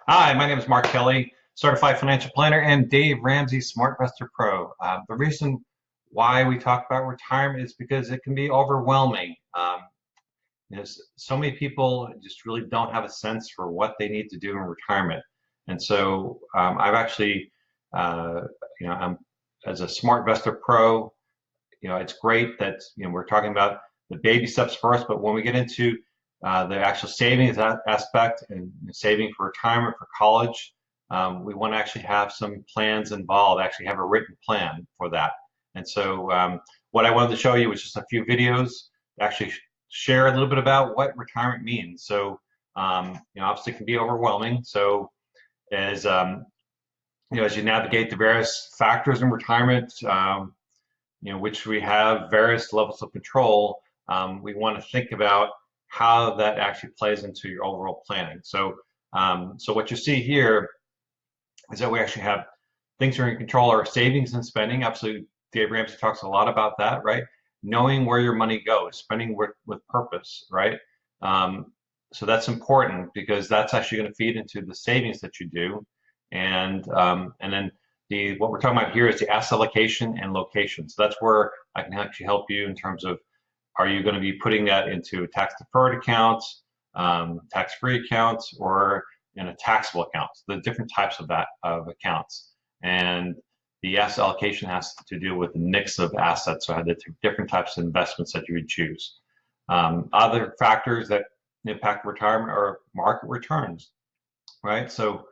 Hi, my name is Mark Kelly, Certified Financial Planner, and Dave Ramsey, SmartVestor Pro. The reason why we talk about retirement is because it can be overwhelming. So many people just really don't have a sense for what they need to do in retirement. And so I've actually, uh, I'm as a SmartVestor Pro, it's great that we're talking about the baby steps first, but when we get into the actual savings aspect and saving for retirement, for college, we want to actually have some plans involved, actually have a written plan for that. And so what I wanted to show you was just a few videos to actually share a little bit about what retirement means. So obviously it can be overwhelming. So as as you navigate the various factors in retirement, which we have various levels of control, we want to think about how that actually plays into your overall planning. So what you see here is that we actually have things that are in control, our savings and spending. Absolutely, Dave Ramsey talks a lot about that, right? Knowing where your money goes, spending with purpose, right? So that's important because that's actually going to feed into the savings that you do, and then what we're talking about here is the asset allocation and location. So that's where I can actually help you in terms of, are you going to be putting that into tax deferred accounts, tax free accounts, or in a taxable account? The different types of accounts. And the asset allocation has to do with the mix of assets, so the different types of investments that you would choose. Other factors that impact retirement are market returns, right? So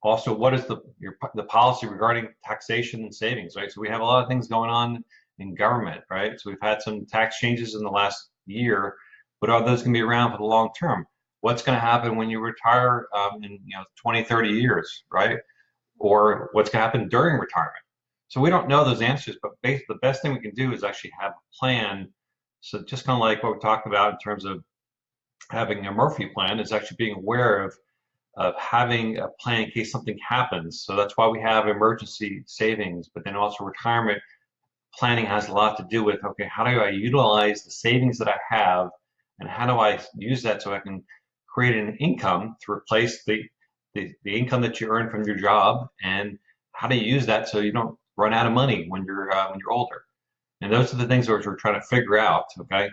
also, what is the policy regarding taxation and savings, right? So we have a lot of things going on in government, right? So we've had some tax changes in the last year, but are those going to be around for the long term? What's going to happen when you retire in 20, 30 years, right? Or what's going to happen during retirement? So we don't know those answers, but the best thing we can do is actually have a plan. So just kind of like what we talked about in terms of having a Murphy plan, is actually being aware of having a plan in case something happens. So that's why we have emergency savings, but then also retirement planning has a lot to do with, okay, how do I utilize the savings that I have, and how do I use that so I can create an income to replace the income that you earn from your job, and how do you use that so you don't run out of money when you're older? And those are the things that we're trying to figure out, okay?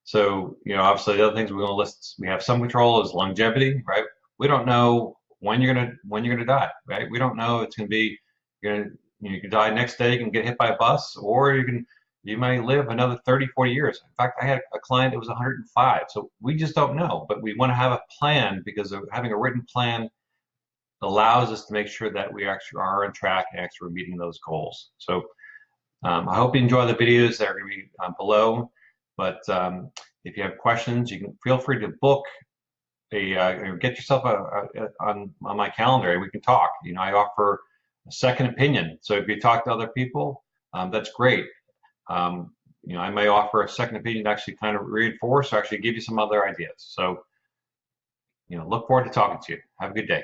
So, obviously the other things we're going to list, we have some control, is longevity, right? We don't know when you're gonna die, right? We don't know it's going to be, you're gonna you can die next day, you can get hit by a bus, or you might live another 30, 40 years. In fact, I had a client that was 105. So we just don't know, but we want to have a plan, because of having a written plan allows us to make sure that we actually are on track and actually meeting those goals. So I hope you enjoy the videos that are going to be below. But if you have questions, you can feel free to book get yourself on my calendar, and we can talk. I offer a second opinion. So if you talk to other people, that's great. I may offer a second opinion to actually kind of reinforce or actually give you some other ideas. So, look forward to talking to you. Have a good day.